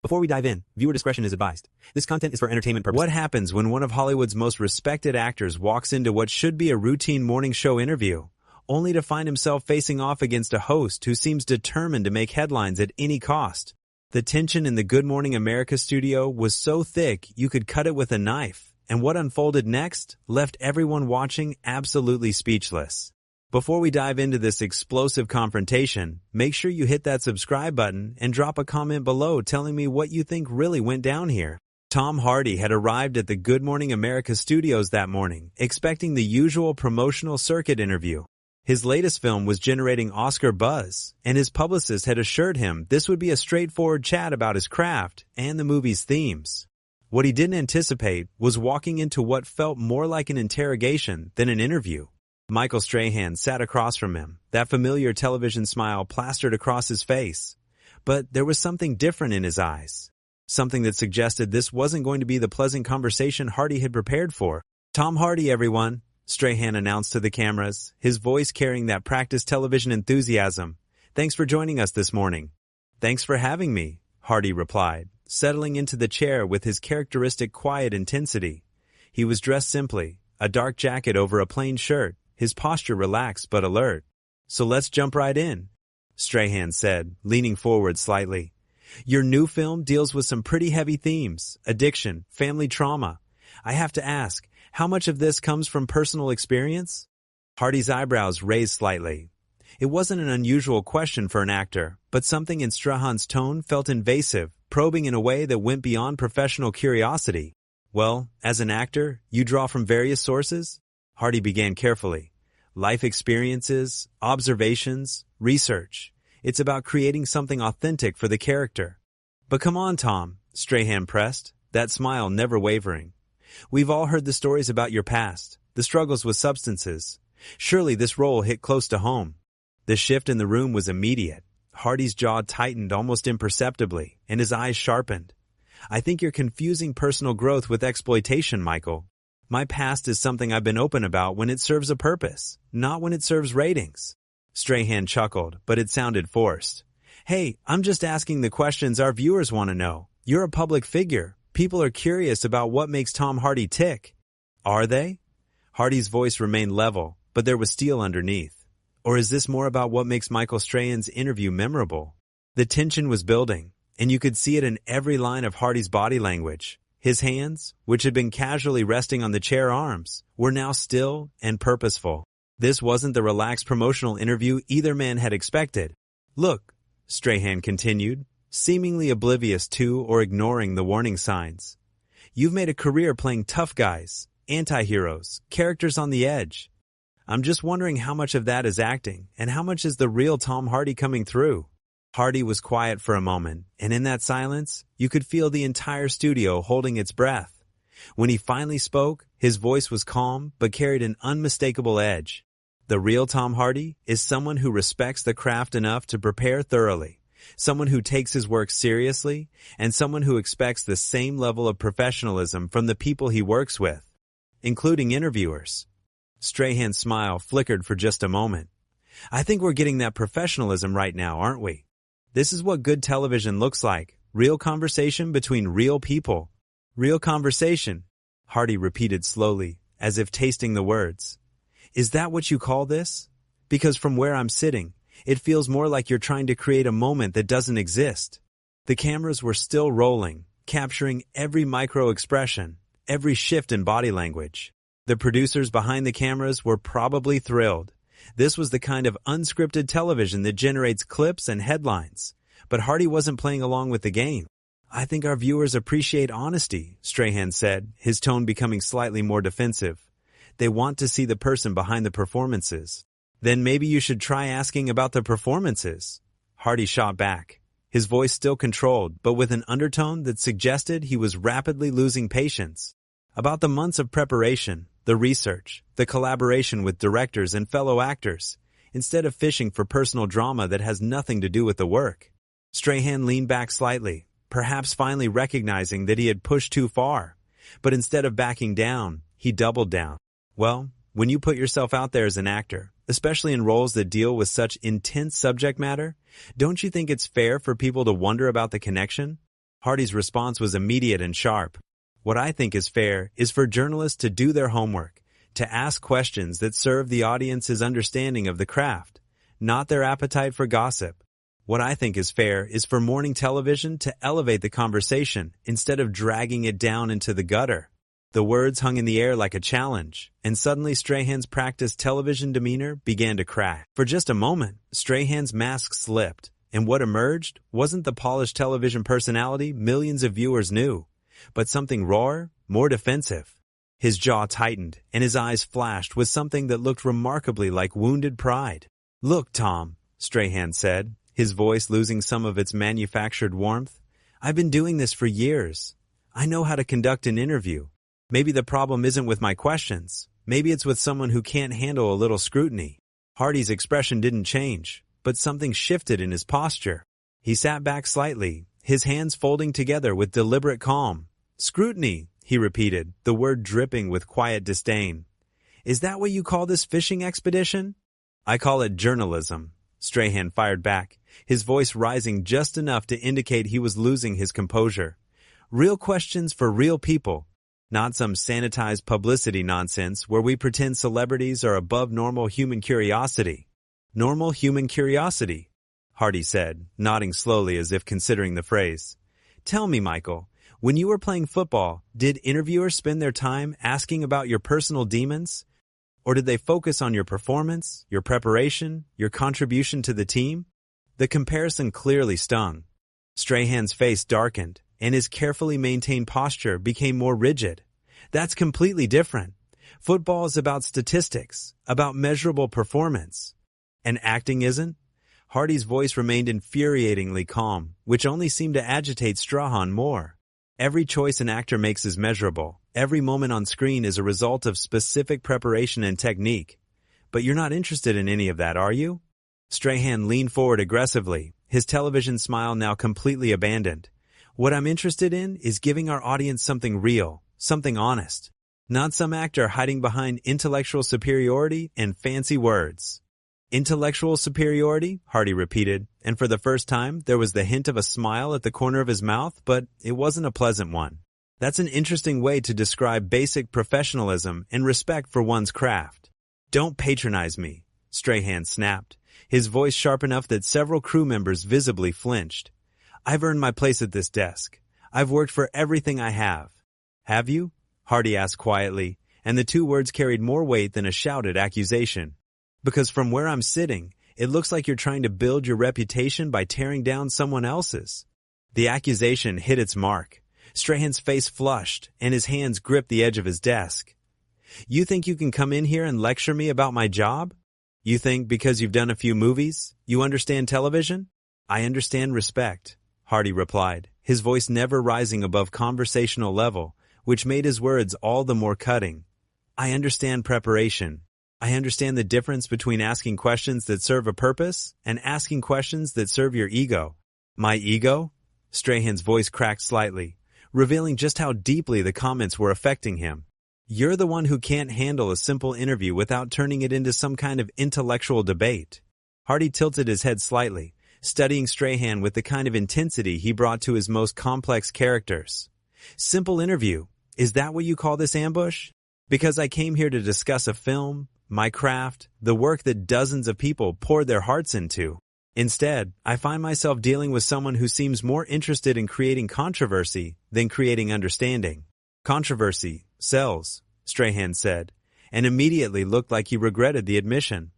Before we dive in, viewer discretion is advised. This content is for entertainment purposes. What happens when one of Hollywood's most respected actors walks into what should be a routine morning show interview, only to find himself facing off against a host who seems determined to make headlines at any cost? The tension in the Good Morning America studio was so thick you could cut it with a knife, and what unfolded next left everyone watching absolutely speechless. Before we dive into this explosive confrontation, make sure you hit that subscribe button and drop a comment below telling me what you think really went down here. Tom Hardy had arrived at the Good Morning America studios that morning, expecting the usual promotional circuit interview. His latest film was generating Oscar buzz, and his publicist had assured him this would be a straightforward chat about his craft and the movie's themes. What he didn't anticipate was walking into what felt more like an interrogation than an interview. Michael Strahan sat across from him, that familiar television smile plastered across his face. But there was something different in his eyes, something that suggested this wasn't going to be the pleasant conversation Hardy had prepared for. "Tom Hardy, everyone," Strahan announced to the cameras, his voice carrying that practiced television enthusiasm. "Thanks for joining us this morning." "Thanks for having me," Hardy replied, settling into the chair with his characteristic quiet intensity. He was dressed simply, a dark jacket over a plain shirt, his posture relaxed but alert. "So let's jump right in," Strahan said, leaning forward slightly. "Your new film deals with some pretty heavy themes: addiction, family trauma. I have to ask, how much of this comes from personal experience?" Hardy's eyebrows raised slightly. It wasn't an unusual question for an actor, but something in Strahan's tone felt invasive, probing in a way that went beyond professional curiosity. "Well, as an actor, you draw from various sources?" Hardy began carefully. "Life experiences, observations, research. It's about creating something authentic for the character." "But come on, Tom," Strahan pressed, that smile never wavering. "We've all heard the stories about your past, the struggles with substances. Surely this role hit close to home." The shift in the room was immediate. Hardy's jaw tightened almost imperceptibly, and his eyes sharpened. "I think you're confusing personal growth with exploitation, Michael. My past is something I've been open about when it serves a purpose, not when it serves ratings." Strahan chuckled, but it sounded forced. "Hey, I'm just asking the questions our viewers want to know. You're a public figure. People are curious about what makes Tom Hardy tick." "Are they?" Hardy's voice remained level, but there was steel underneath. "Or is this more about what makes Michael Strahan's interview memorable?" The tension was building, and you could see it in every line of Hardy's body language. His hands, which had been casually resting on the chair arms, were now still and purposeful. This wasn't the relaxed promotional interview either man had expected. "Look," Strahan continued, seemingly oblivious to or ignoring the warning signs. "You've made a career playing tough guys, anti-heroes, characters on the edge. I'm just wondering how much of that is acting and how much is the real Tom Hardy coming through." Hardy was quiet for a moment, and in that silence, you could feel the entire studio holding its breath. When he finally spoke, his voice was calm but carried an unmistakable edge. "The real Tom Hardy is someone who respects the craft enough to prepare thoroughly, someone who takes his work seriously, and someone who expects the same level of professionalism from the people he works with, including interviewers." Strahan's smile flickered for just a moment. "I think we're getting that professionalism right now, aren't we? This is what good television looks like, real conversation between real people." "Real conversation," Hardy repeated slowly, as if tasting the words. "Is that what you call this? Because from where I'm sitting, it feels more like you're trying to create a moment that doesn't exist." The cameras were still rolling, capturing every micro-expression, every shift in body language. The producers behind the cameras were probably thrilled. This was the kind of unscripted television that generates clips and headlines. But Hardy wasn't playing along with the game. "I think our viewers appreciate honesty," Strahan said, his tone becoming slightly more defensive. "They want to see the person behind the performances." "Then maybe you should try asking about the performances," Hardy shot back, his voice still controlled, but with an undertone that suggested he was rapidly losing patience. "About the months of preparation, the research, the collaboration with directors and fellow actors, instead of fishing for personal drama that has nothing to do with the work." Strahan leaned back slightly, perhaps finally recognizing that he had pushed too far. But instead of backing down, he doubled down. "Well, when you put yourself out there as an actor, especially in roles that deal with such intense subject matter, don't you think it's fair for people to wonder about the connection?" Hardy's response was immediate and sharp. What I think is fair is for journalists to do their homework, to ask questions that serve the audience's understanding of the craft, not their appetite for gossip. What I think is fair is for morning television to elevate the conversation instead of dragging it down into the gutter. The words hung in the air like a challenge, and suddenly Strahan's practiced television demeanor began to crack. For just a moment, Strahan's mask slipped, and what emerged wasn't the polished television personality millions of viewers knew, but something rawer, more defensive. His jaw tightened, and his eyes flashed with something that looked remarkably like wounded pride. "Look, Tom," Strahan said, his voice losing some of its manufactured warmth. "I've been doing this for years. I know how to conduct an interview. Maybe the problem isn't with my questions. Maybe it's with someone who can't handle a little scrutiny." Hardy's expression didn't change, but something shifted in his posture. He sat back slightly, his hands folding together with deliberate calm. "Scrutiny," he repeated, the word dripping with quiet disdain. "Is that what you call this fishing expedition?" "I call it journalism," Strahan fired back, his voice rising just enough to indicate he was losing his composure. "Real questions for real people. Not some sanitized publicity nonsense where we pretend celebrities are above normal human curiosity." "Normal human curiosity," Hardy said, nodding slowly as if considering the phrase. "Tell me, Michael, when you were playing football, did interviewers spend their time asking about your personal demons? Or did they focus on your performance, your preparation, your contribution to the team?" The comparison clearly stung. Strahan's face darkened, and his carefully maintained posture became more rigid. "That's completely different. Football is about statistics, about measurable performance. And acting isn't?" Hardy's voice remained infuriatingly calm, which only seemed to agitate Strahan more. "Every choice an actor makes is measurable. Every moment on screen is a result of specific preparation and technique. But you're not interested in any of that, are you?" Strahan leaned forward aggressively, his television smile now completely abandoned. "What I'm interested in is giving our audience something real, something honest. Not some actor hiding behind intellectual superiority and fancy words." "Intellectual superiority?" Hardy repeated, and for the first time there was the hint of a smile at the corner of his mouth, but it wasn't a pleasant one. "That's an interesting way to describe basic professionalism and respect for one's craft." "Don't patronize me," Strahan snapped, his voice sharp enough that several crew members visibly flinched. "I've earned my place at this desk. I've worked for everything I have." "Have you?" Hardy asked quietly, and the two words carried more weight than a shouted accusation. "Because from where I'm sitting, it looks like you're trying to build your reputation by tearing down someone else's." The accusation hit its mark. Strahan's face flushed, and his hands gripped the edge of his desk. "You think you can come in here and lecture me about my job? You think because you've done a few movies, you understand television?" "I understand respect," Hardy replied, his voice never rising above conversational level, which made his words all the more cutting. "I understand preparation. I understand the difference between asking questions that serve a purpose and asking questions that serve your ego." "My ego?" Strahan's voice cracked slightly, revealing just how deeply the comments were affecting him. "You're the one who can't handle a simple interview without turning it into some kind of intellectual debate." Hardy tilted his head slightly, studying Strahan with the kind of intensity he brought to his most complex characters. "Simple interview. Is that what you call this ambush? Because I came here to discuss a film, my craft, the work that dozens of people poured their hearts into. Instead, I find myself dealing with someone who seems more interested in creating controversy than creating understanding." "Controversy sells," Strahan said, and immediately looked like he regretted the admission.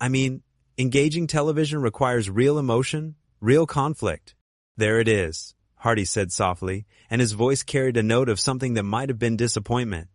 "I mean, engaging television requires real emotion, real conflict." "There it is," Hardy said softly, and his voice carried a note of something that might have been disappointment.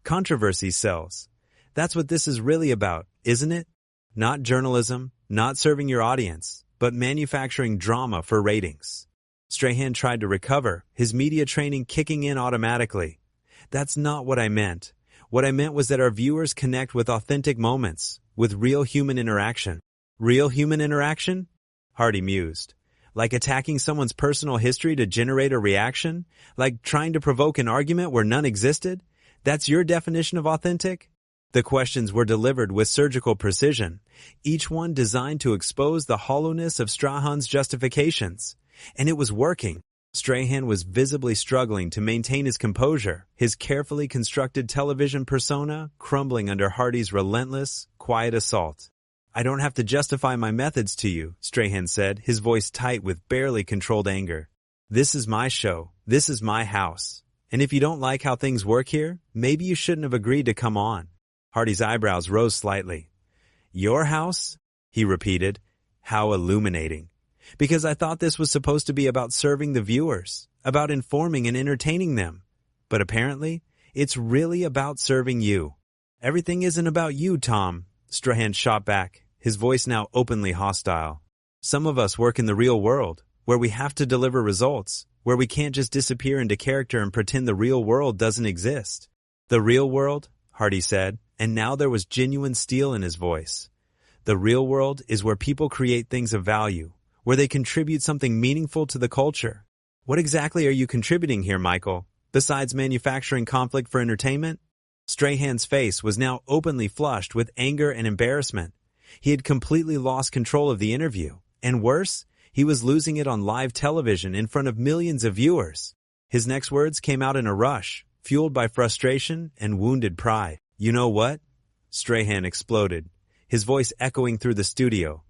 "Controversy sells. That's what this is really about, isn't it? Not journalism, not serving your audience, but manufacturing drama for ratings." Strahan tried to recover, his media training kicking in automatically. "That's not what I meant. What I meant was that our viewers connect with authentic moments, with real human interaction." "Real human interaction?" Hardy mused. "Like attacking someone's personal history to generate a reaction? Like trying to provoke an argument where none existed? That's your definition of authentic?" The questions were delivered with surgical precision, each one designed to expose the hollowness of Strahan's justifications. And it was working. Strahan was visibly struggling to maintain his composure, his carefully constructed television persona crumbling under Hardy's relentless, quiet assault. "I don't have to justify my methods to you," Strahan said, his voice tight with barely controlled anger. "This is my show. This is my house. And if you don't like how things work here, maybe you shouldn't have agreed to come on." Hardy's eyebrows rose slightly. "Your house?" he repeated. How illuminating. "Because I thought this was supposed to be about serving the viewers, about informing and entertaining them. But apparently, it's really about serving you." "Everything isn't about you, Tom," Strahan shot back, his voice now openly hostile. "Some of us work in the real world, where we have to deliver results, where we can't just disappear into character and pretend the real world doesn't exist." "The real world?" Hardy said, and now there was genuine steel in his voice. "The real world is where people create things of value, where they contribute something meaningful to the culture." "What exactly are you contributing here, Michael, besides manufacturing conflict for entertainment?" Strahan's face was now openly flushed with anger and embarrassment. He had completely lost control of the interview, and worse, he was losing it on live television in front of millions of viewers. His next words came out in a rush, fueled by frustration and wounded pride. "You know what?" Strahan exploded, his voice echoing through the studio.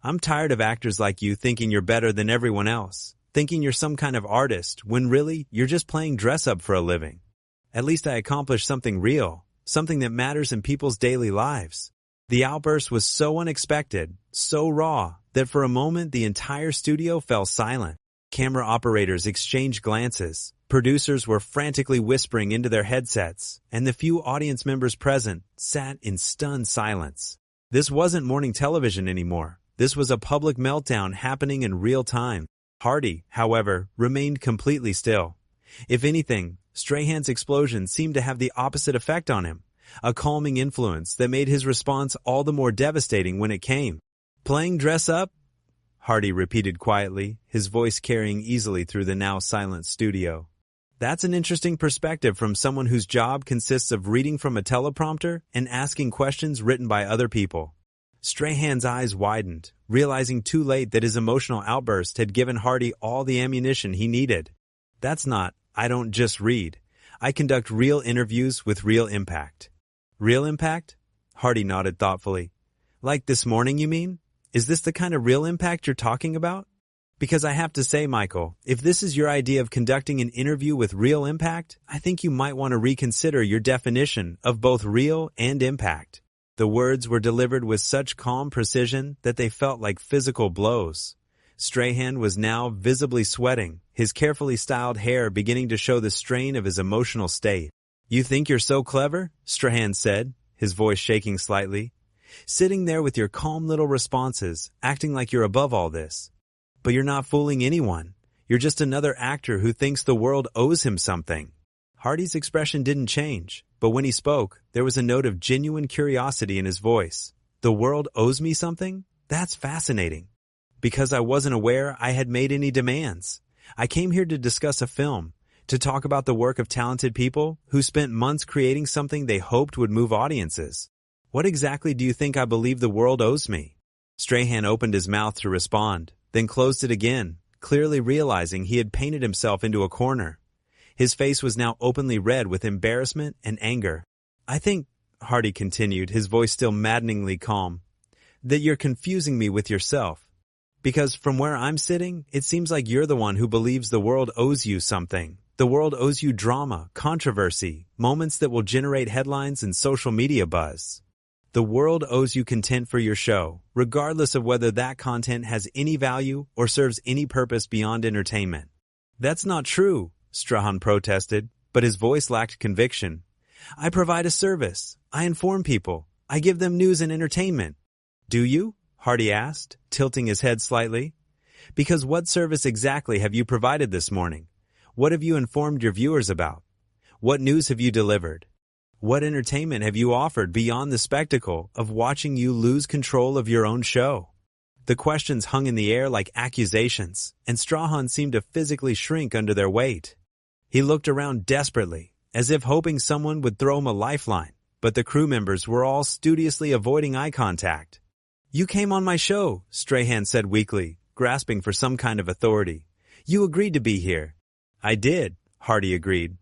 "I'm tired of actors like you thinking you're better than everyone else, thinking you're some kind of artist, when really, you're just playing dress-up for a living. At least I accomplished something real, something that matters in people's daily lives." The outburst was so unexpected, so raw, that for a moment the entire studio fell silent. Camera operators exchanged glances, producers were frantically whispering into their headsets, and the few audience members present sat in stunned silence. This wasn't morning television anymore. This was a public meltdown happening in real time. Hardy, however, remained completely still. If anything, Strahan's explosion seemed to have the opposite effect on him, a calming influence that made his response all the more devastating when it came. "Playing dress-up?" Hardy repeated quietly, his voice carrying easily through the now silent studio. "That's an interesting perspective from someone whose job consists of reading from a teleprompter and asking questions written by other people." Strahan's eyes widened, realizing too late that his emotional outburst had given Hardy all the ammunition he needed. "That's not, I don't just read. I conduct real interviews with real impact." "Real impact?" Hardy nodded thoughtfully. "Like this morning, you mean? Is this the kind of real impact you're talking about? Because I have to say, Michael, if this is your idea of conducting an interview with real impact, I think you might want to reconsider your definition of both real and impact." The words were delivered with such calm precision that they felt like physical blows. Strahan was now visibly sweating, his carefully styled hair beginning to show the strain of his emotional state. "You think you're so clever?" Strahan said, his voice shaking slightly. "Sitting there with your calm little responses, acting like you're above all this. But you're not fooling anyone. You're just another actor who thinks the world owes him something." Hardy's expression didn't change, but when he spoke, there was a note of genuine curiosity in his voice. "The world owes me something? That's fascinating. Because I wasn't aware I had made any demands. I came here to discuss a film, to talk about the work of talented people who spent months creating something they hoped would move audiences. What exactly do you think I believe the world owes me?" Strahan opened his mouth to respond, then closed it again, clearly realizing he had painted himself into a corner. His face was now openly red with embarrassment and anger. "I think," Hardy continued, his voice still maddeningly calm, "that you're confusing me with yourself. Because from where I'm sitting, it seems like you're the one who believes the world owes you something. The world owes you drama, controversy, moments that will generate headlines and social media buzz. The world owes you content for your show, regardless of whether that content has any value or serves any purpose beyond entertainment." "That's not true," Strahan protested, but his voice lacked conviction. "I provide a service. I inform people. I give them news and entertainment." "Do you?" Hardy asked, tilting his head slightly. "Because what service exactly have you provided this morning? What have you informed your viewers about? What news have you delivered? What entertainment have you offered beyond the spectacle of watching you lose control of your own show?" The questions hung in the air like accusations, and Strahan seemed to physically shrink under their weight. He looked around desperately, as if hoping someone would throw him a lifeline, but the crew members were all studiously avoiding eye contact. "You came on my show," Strahan said weakly, grasping for some kind of authority. You agreed to be here. I did, Hardy agreed.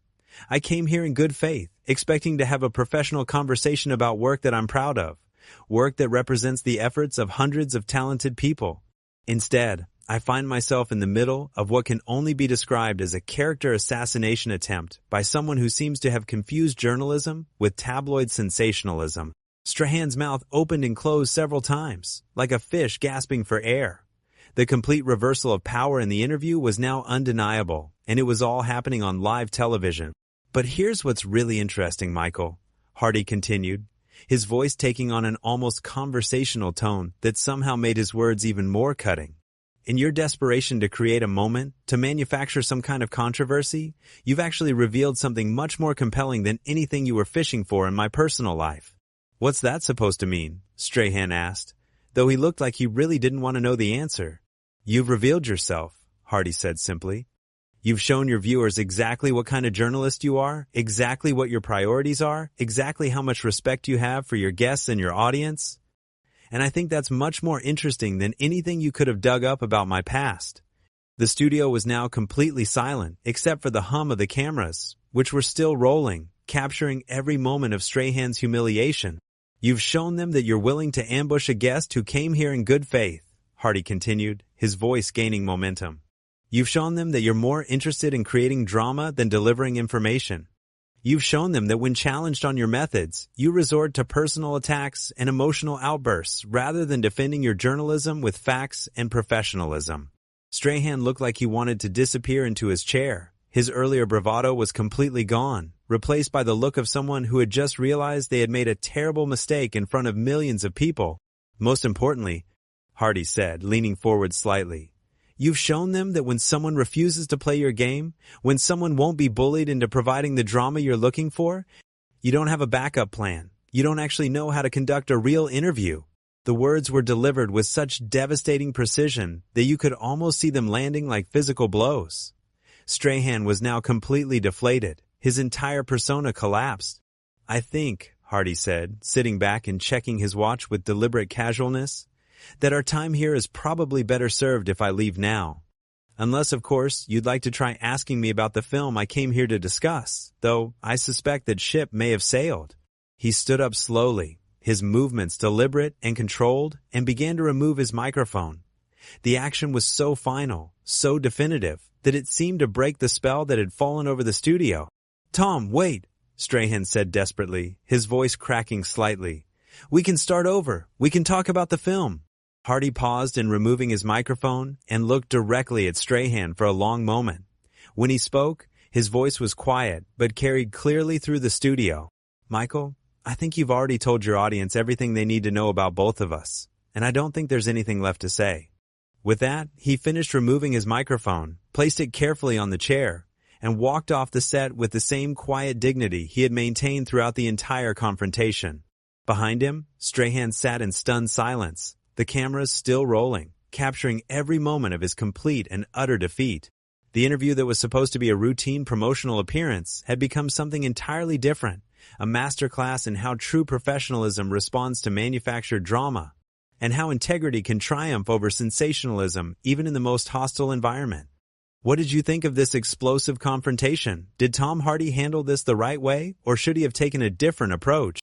I came here in good faith, expecting to have a professional conversation about work that I'm proud of, work that represents the efforts of hundreds of talented people. Instead, I find myself in the middle of what can only be described as a character assassination attempt by someone who seems to have confused journalism with tabloid sensationalism. Strahan's mouth opened and closed several times, like a fish gasping for air. The complete reversal of power in the interview was now undeniable, and it was all happening on live television. But here's what's really interesting, Michael, Hardy continued, his voice taking on an almost conversational tone that somehow made his words even more cutting. In your desperation to create a moment, to manufacture some kind of controversy, you've actually revealed something much more compelling than anything you were fishing for in my personal life. What's that supposed to mean? Strahan asked, though he looked like he really didn't want to know the answer. You've revealed yourself, Hardy said simply. You've shown your viewers exactly what kind of journalist you are, exactly what your priorities are, exactly how much respect you have for your guests and your audience. And I think that's much more interesting than anything you could have dug up about my past. The studio was now completely silent, except for the hum of the cameras, which were still rolling, capturing every moment of Strahan's humiliation. You've shown them that you're willing to ambush a guest who came here in good faith, Hardy continued, his voice gaining momentum. You've shown them that you're more interested in creating drama than delivering information. You've shown them that when challenged on your methods, you resort to personal attacks and emotional outbursts rather than defending your journalism with facts and professionalism. Strahan looked like he wanted to disappear into his chair. His earlier bravado was completely gone, replaced by the look of someone who had just realized they had made a terrible mistake in front of millions of people. Most importantly, Hardy said, leaning forward slightly, you've shown them that when someone refuses to play your game, when someone won't be bullied into providing the drama you're looking for, you don't have a backup plan. You don't actually know how to conduct a real interview. The words were delivered with such devastating precision that you could almost see them landing like physical blows. Strahan was now completely deflated. His entire persona collapsed. I think, Hardy said, sitting back and checking his watch with deliberate casualness, that our time here is probably better served if I leave now. Unless, of course, you'd like to try asking me about the film I came here to discuss, though I suspect that ship may have sailed. He stood up slowly, his movements deliberate and controlled, and began to remove his microphone. The action was so final, so definitive, that it seemed to break the spell that had fallen over the studio. Tom, wait, Strahan said desperately, his voice cracking slightly. We can start over. We can talk about the film. Hardy paused in removing his microphone and looked directly at Strahan for a long moment. When he spoke, his voice was quiet but carried clearly through the studio. Michael, I think you've already told your audience everything they need to know about both of us, and I don't think there's anything left to say. With that, he finished removing his microphone, placed it carefully on the chair, and walked off the set with the same quiet dignity he had maintained throughout the entire confrontation. Behind him, Strahan sat in stunned silence, the cameras still rolling, capturing every moment of his complete and utter defeat. The interview that was supposed to be a routine promotional appearance had become something entirely different, a masterclass in how true professionalism responds to manufactured drama, and how integrity can triumph over sensationalism even in the most hostile environment. What did you think of this explosive confrontation? Did Tom Hardy handle this the right way, or should he have taken a different approach?